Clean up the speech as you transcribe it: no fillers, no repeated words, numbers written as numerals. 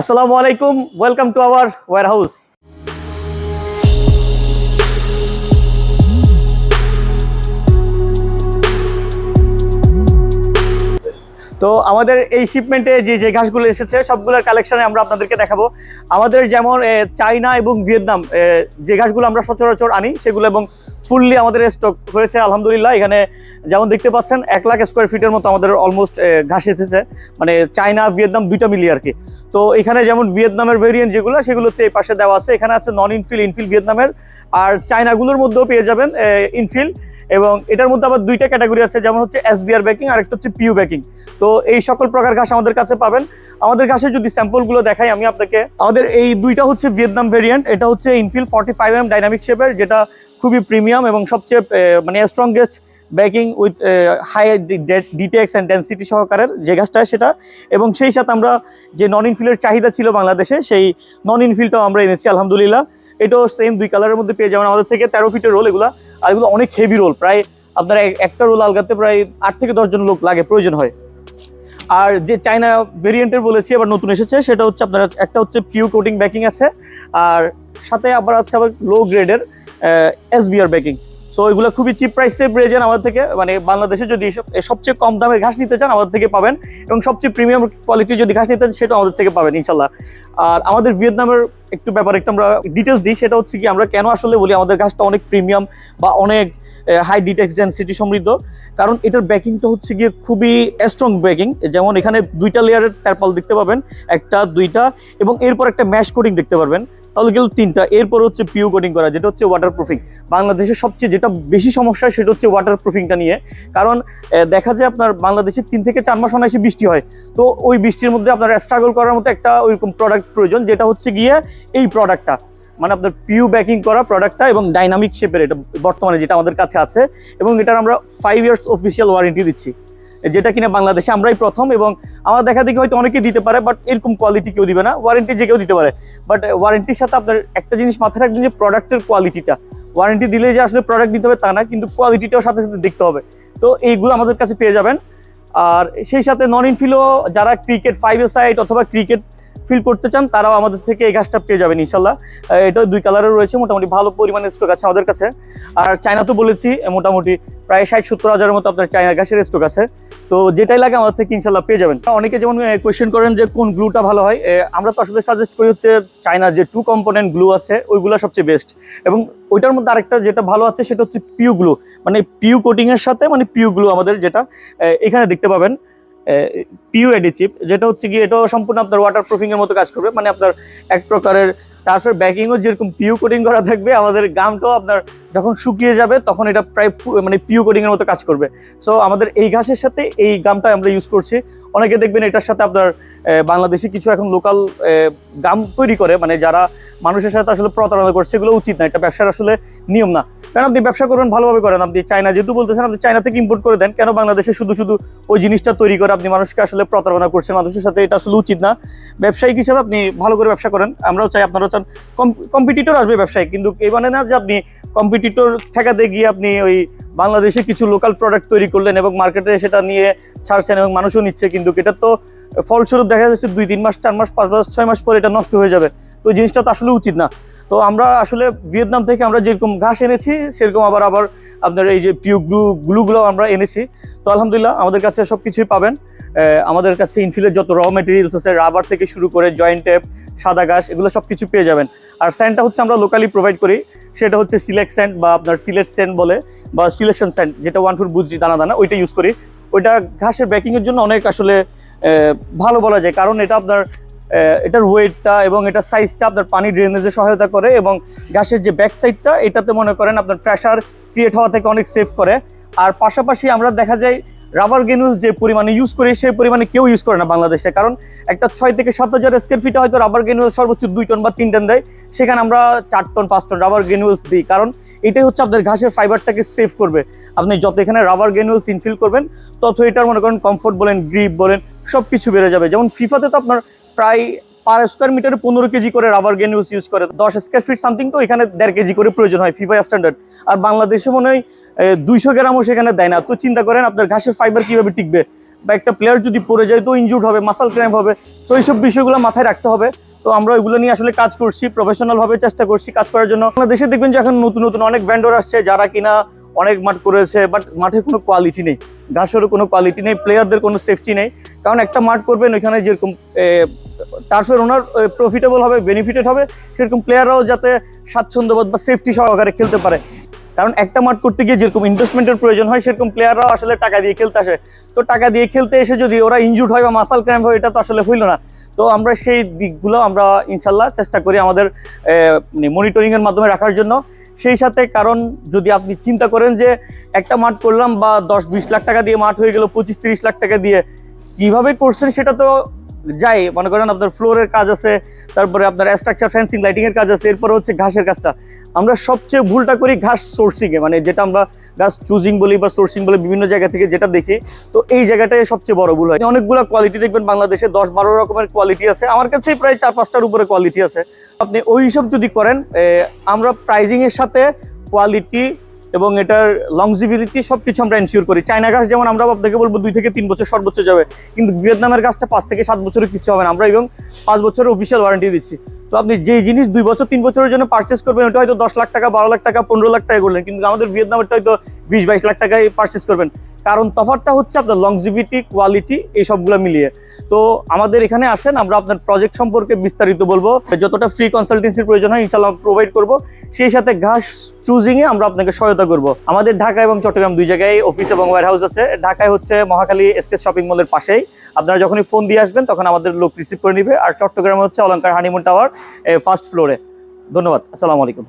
আসসালামু আলাইকুম, welcome to our warehouse. তো আমাদের এই শিপমেন্টে যে ঘাসগুলো এসেছে সবগুলোর কালেকশনে আমরা আপনাদেরকে দেখাবো। আমাদের যেমন চায়না এবং ভিয়েতনাম যে ঘাসগুলো আমরা সচরাচর আনি সেগুলো এবং ফুললি আমাদের স্টক হয়েছে আলহামদুলিল্লাহ। এখানে যেমন দেখতে পাচ্ছেন 1,00,000 স্কোয়ার ফিটের মতো আমাদের অলমোস্ট ঘাস এসেছে, মানে চায়না ভিয়েতনাম দুইটা মিলিয়ে আর কি। তো এখানে যেমন ভিয়েতনামের ভেরিয়েন্ট যেগুলো সেগুলো হচ্ছে এই পাশে দেওয়া আছে। এখানে আছে নন ইনফিল, ইনফিল ভিয়েতনামের, আর চায়নাগুলোর মধ্যেও পেয়ে যাবেন ইনফিল। এবং এটার মধ্যে আবার দুইটা ক্যাটাগরি আছে, যেমন হচ্ছে এসবিআর ব্যাকিং আর একটা হচ্ছে পিউ ব্যাকিং। তো এই সকল প্রকার ঘাস আমাদের কাছে পাবেন। আমাদের ঘাসের যদি স্যাম্পলগুলো দেখাই আমি আপনাকে, আমাদের এই দুইটা হচ্ছে ভিয়েতনাম ভেরিয়েন্ট। এটা হচ্ছে ইনফিল 45mm ডাইনামিক শেপের, যেটা খুবই প্রিমিয়াম এবং সবচেয়ে মানে strongest backing with high dtex and density সহকারের যে ঘাসটা সেটা। এবং সেই সাথে আমরা যে নন ইনফিলের চাহিদা ছিল বাংলাদেশে, সেই নন ইনফিলটাও আমরা এনেছি আলহামদুলিল্লাহ। এটাও সেম দুই কালারের মধ্যে পেয়ে যাবেন আমাদের থেকে। 13 ফিটের রোল এগুলা, আর এগুলো অনেক হেভি রোল, প্রায় আপনার একটা রোল আলগাতে প্রায় 8 থেকে 10 জন লোক লাগে, প্রয়োজন হয়। আর যে চায়না ভেরিয়েন্টের বলেছি আবার নতুন এসেছে, সেটা হচ্ছে আপনার একটা হচ্ছে পিউ কোটিং ব্যাকিং আছে, আর সাথে আবার আছে আবার লো গ্রেডের এসবিআর ব্যাকিং। সো এগুলো খুবই চিপ প্রাইসে পেয়ে যান আমাদের থেকে। মানে বাংলাদেশে যদি সবচেয়ে কম দামের ঘাস নিতে চান আমাদের থেকে পাবেন, এবং সবচেয়ে প্রিমিয়াম কোয়ালিটির যদি ঘাস নিতে চান সেটা আমাদের থেকে পাবেন ইনশাল্লাহ। আর আমাদের ভিয়েতনামের একটু ব্যাপারে একটু আমরা ডিটেলস দিই, সেটা হচ্ছে কি আমরা কেন আসলে বলি আমাদের ঘাসটা অনেক প্রিমিয়াম বা অনেক হাই ডিটেক্স ডেন্সিটি সমৃদ্ধ। কারণ এটার ব্যাকিংটা হচ্ছে গিয়ে খুবই স্ট্রং ব্যাকিং। যেমন এখানে দুইটা লেয়ারের তারপাল দেখতে পাবেন, একটা দুইটা, এবং এরপর একটা ম্যাশ কোটিং দেখতে পারবেন, তাহলে গেল তিনটা। এরপর হচ্ছে পিউ কোটিং করা, যেটা হচ্ছে ওয়াটার প্রুফিং। বাংলাদেশের সবচেয়ে যেটা বেশি সমস্যা সেটা হচ্ছে ওয়াটার প্রুফিংটা নিয়ে। কারণ দেখা যায় আপনার বাংলাদেশে 3 থেকে 4 মাস অনায়াসে বৃষ্টি হয়। তো ওই বৃষ্টির মধ্যে আপনার স্ট্রাগল করার মতো একটা ওইরকম প্রোডাক্ট প্রয়োজন, যেটা হচ্ছে গিয়ে এই প্রোডাক্টটা, মানে আপনার পিউ ব্যাকিং করা প্রোডাক্টটা এবং ডাইনামিক শেপের, এটা বর্তমানে যেটা আমাদের কাছে আছে। এবং এটার আমরা 5 ইয়ার্স অফিসিয়াল ওয়ারেন্টি দিচ্ছি, যেটা কিনা বাংলাদেশে আমরাই প্রথম। এবং আমার দেখা দেখি হয়তো অনেকে দিতে পারে, বাট এরকম কোয়ালিটি কেউ দিবে না। ওয়ারেন্টি যে কেউ দিতে পারে, বাট ওয়ারেন্টির সাথে আপনার একটা জিনিস মাথায় রাখবেন যে প্রোডাক্টের কোয়ালিটিটা। ওয়ারেন্টি দিলে যে আসলে প্রোডাক্ট দিতে হবে তা না, কিন্তু কোয়ালিটিটাও সাথে সাথে দেখতে হবে। তো এইগুলো আমাদের কাছে পেয়ে যাবেন। আর সেই সাথে নন ইনফিলও যারা ক্রিকেট 5-a-সাইড অথবা ক্রিকেট ফিল করতে চান তারাও আমাদের থেকে এই ঘাসটা পেয়ে যাবেন ইনশাল্লাহ। এটা দুই কালারের রয়েছে, মোটামুটি ভালো পরিমাণে স্টক আছে আমাদের কাছে। আর চায়না তো বলেছি মোটামুটি প্রায় 60-70 হাজারের মতো আপনার চায়না ঘাসের স্টক আছে। তো যেটাই লাগে আমাদের থেকে ইনশাল্লাহ পেয়ে যাবেন। অনেকে যেমন কোয়েশ্চেন করেন যে কোন গ্লুটা ভালো হয়, আমরা তো আসলে সাজেস্ট করি হচ্ছে চায়নার যে 2 কম্পোনেন্ট গ্লু আছে ওইগুলো সবচেয়ে বেস্ট। এবং ওইটার মধ্যে আরেকটা যেটা ভালো আছে সেটা হচ্ছে পিউ গ্লু, মানে পিউ কোটিং এর সাথে মানে পিউ গ্লু আমাদের যেটা এখানে দেখতে পাবেন পিউ এডিচিভ, যেটা হচ্ছে গিয়ে এটাও সম্পূর্ণ আপনার ওয়াটার প্রুফিং এর মতো কাজ করবে। মানে আপনার এক প্রকারের টার্ফের ব্যাকিংও যেরকম পিউ কোটিং করা থাকবে, আমাদের গামটাও আপনার যখন শুকিয়ে যাবে তখন এটা প্রায় মানে পিউ কোটিং এর মতো কাজ করবে। সো আমাদের এই ঘাসের সাথে এই গামটা আমরা ইউজ করছি। অনেকে দেখবেন এটার সাথে আপনার বাংলাদেশে কিছু এখন লোকাল গাম তৈরি করে, মানে যারা মানুষের সাথে আসলে প্রতারণা করছে, এগুলো উচিত না, এটা ব্যবসার আসলে নিয়ম না। কারণ আপনি ব্যবসা করবেন ভালোভাবে করেন। আপনি চায়না যেহেতু বলতেছেন, আপনি চায়না থেকে ইম্পোর্ট করে দেন, কেন বাংলাদেশে শুধু শুধু ওই জিনিসটা তৈরি করে আপনি মানুষকে আসলে প্রতারণা করছেন মানুষের সাথে, এটা আসলে উচিত না। ব্যবসায়িক হিসাবে আপনি ভালো করে ব্যবসা করেন, আমরাও চাই আপনারাও চান। কম্পিটিটর আসবে ব্যবসায়িক, কিন্তু এই মানে না যে আপনি কম্পিটিটর ঠেকাতে গিয়ে আপনি ওই বাংলাদেশে কিছু লোকাল প্রোডাক্ট তৈরি করলেন এবং মার্কেটে সেটা নিয়ে ছাড়ছেন এবং মানুষও নিচ্ছে, কিন্তু এটা তো ফলস্বরূপ দেখা যাচ্ছে 2-3 মাস 4 মাস 5 মাস 6 মাস পরে এটা নষ্ট হয়ে যাবে। তো ওই জিনিসটা তো আসলে উচিত না। তো আমরা আসলে ভিয়েতনাম থেকে আমরা যেরকম ঘাস এনেছি সেরকম আবার আপনার এই যে পিউ গ্লুগুলো আমরা এনেছি। তো আলহামদুলিল্লাহ আমাদের কাছে সব কিছুই পাবেন। আমাদের কাছে ইনফিলের যত র মেটেরিয়ালস আছে, রাবার থেকে শুরু করে জয়েন্ট টেপ, সাদা ঘাস, এগুলো সব কিছু পেয়ে যাবেন। আর স্যান্ডটা হচ্ছে আমরা লোকালি প্রোভাইড করি, সেটা হচ্ছে সিলেক্ট স্যান্ড বা আপনার সিলেট স্যান্ড বলে, বা সিলেকশন স্যান্ড, যেটা 1 ফুট বুঝি দানা দানা, ওইটা ইউজ করি। ওইটা ঘাসের ব্যাকিংয়ের জন্য অনেক আসলে ভালো বলা যায়, কারণ এটা আপনার এটার ওয়েটটা এবং এটার সাইজটা আপনার পানি ড্রেনেজে সহায়তা করে, এবং ঘাসের যে ব্যাক সাইডটা এটাতে মনে করেন আপনার প্রেশার ক্রিয়েট হওয়া থেকে অনেক সেভ করে। আর পাশাপাশি আমরা দেখা যায় রাবার গ্রানুলস যে পরিমাণে ইউজ করি সেই পরিমাণে কেউ ইউজ করে না বাংলাদেশে। কারণ একটা 6 থেকে 7 হাজার স্কোয়ার ফিটে হয়তো রাবার গ্রানুলস সর্বোচ্চ 2 টন বা 3 টন দেয়, সেখানে আমরা 4 টন 5 টন রাবার গ্রানুলস দিই। কারণ এটাই হচ্ছে আপনার ঘাসের ফাইবারটাকে সেভ করবে। আপনি যত এখানে রাবার গ্রানুলস ইনফিল করবেন তত এটার মনে করেন কমফোর্ট বলেন, গ্রিপ বলেন, সব কিছু বেড়ে যাবে। যেমন ফিফাতে তো আপনার প্রায় পার স্কোয়ার মিটারে 15 কেজি করে রাবার গ্রানুলস ইউজ করে, 10 স্কোয়ার ফিট সামথিং, তো এখানে 1.5 কেজি করে প্রয়োজন হয় ফিফা স্ট্যান্ডার্ড। আর বাংলাদেশে মনে হয় 200 গ্রামও সেখানে দেয় না। তো চিন্তা করেন আপনার ঘাসের ফাইবার কিভাবে টিকবে। বা একটা প্লেয়ার যদি পড়ে যায় তো ইনজুর্ড হবে, মাসাল ক্র্যাম্প হবে। তো এইসব বিষয়গুলো মাথায় রাখতে হবে। তো আমরা ওইগুলো নিয়ে আসলে কাজ করছি, প্রফেশনাল ভাবে চেষ্টা করছি কাজ করার জন্য। বাংলাদেশে দেখবেন যে এখন নতুন নতুন অনেক ভেন্ডর আসছে যারা কিনা অনেক মাঠ করেছে, বাট মাঠের কোনো কোয়ালিটি নেই, ঘাসেরও কোনো কোয়ালিটি নেই, প্লেয়ারদের কোনো সেফটি নেই। কারণ একটা মাঠ করবেন ওইখানে যেরকম টার্ফের ওনার প্রফিটেবল হবে, বেনিফিটেড হবে, সেরকম প্লেয়াররাও যাতে স্বাচ্ছন্দ্যবোধ বা সেফটি সহকারে খেলতে পারে। কারণ একটা মাঠ করতে গিয়ে যেরকম ইনভেস্টমেন্টের প্রয়োজন হয় সেরকম প্লেয়াররাও আসলে টাকা দিয়ে খেলতে আসে। তো টাকা দিয়ে খেলতে এসে যদি ওরা ইনজুর্ড হয় বা মাসাল ক্র্যাম্প হয়, এটা তো আসলে হইল না। তো আমরা সেই দিকগুলো আমরা ইনশাল্লাহ চেষ্টা করি আমাদের মনিটরিংয়ের মাধ্যমে রাখার জন্য। সেই সাথে কারণ যদি আপনি চিন্তা করেন যে একটা মাঠ করলাম বা 10-20 লাখ টাকা দিয়ে মাঠ হয়ে গেল 25-30 লাখ টাকা দিয়ে, কিভাবে করছেন সেটা তো যাই, মনে করেন আপনার ফ্লোরের কাজ আছে, তারপরে আপনার স্ট্রাকচার ফেন্সিং লাইটিং এর কাজ আছে, এরপরে হচ্ছে ঘাসের কাজটা। আমরা সবচেয়ে ভুলটা করি ঘাস সোর্সিং এ, মানে যেটা আমরা ঘাস চুজিং বলি বা সোর্সিং বলি, বিভিন্ন জায়গা থেকে যেটা দেখি। তো এই জায়গাটায় সবচেয়ে বড় ভুল হয়। অনেকগুলো কোয়ালিটি দেখবেন বাংলাদেশে 10-12 রকমের কোয়ালিটি আছে, আমার কাছে প্রায় 4-5টার উপরে কোয়ালিটি আছে। আপনি ওই সব যদি করেন, আমরা প্রাইজিং এর সাথে কোয়ালিটি এবং এটার লংজিবিলিটি সবকিছু আমরা এনশিওর করি। চায়না ঘাস যেমন আমরা আপনাকে বলবো 2 থেকে 3 বছর সর্বোচ্চ যাবে, কিন্তু ভিয়েতনামের ঘাসটা 5 থেকে 7 বছরের কিছু হবে না, আমরা এবং 5 বছরের অফিসিয়াল ওয়ারেন্টি দিচ্ছি। তো আপনি যেই জিনিস 2 বছর 3 বছরের জন্য পারচেস করবেন, ওটা হয়তো 10 লাখ টাকা, 12 লাখ টাকা, 15 লাখ টাকা করলেন, কিন্তু আমাদের ভিয়েতনামেরটা হয়তো 20-22 লাখ টাকায় পারচেস করবেন। কারণ তফাৎটা হচ্ছে আপনার লংজিভিটি, কোয়ালিটি, এই সবগুলো মিলিয়ে। তো আমাদের এখানে আসেন, আমরা আপনার প্রজেক্ট সম্পর্কে বিস্তারিত বলবো, যতটা ফ্রি কনসালটেন্সির প্রয়োজন হয় ইনশাআল্লাহ প্রোভাইড করব। সেই সাথে ঘাস চুজিং এ আমরা আপনাকে সহায়তা করব। আমাদের ঢাকা এবং চট্টগ্রাম 2 জায়গায় অফিস এবং ওয়্যারহাউস আছে। ঢাকায় হচ্ছে মহাখালী এসকে শপিং মলের পাশেই, আপনারা যখনই ফোন দিয়ে আসবেন তখন আমাদের লোক রিসিভ করে নিবে। আর চট্টগ্রামে হচ্ছে অলংকার হানিমুন টাওয়ার ফার্স্ট ফ্লোরে। ধন্যবাদ, আসসালামু আলাইকুম।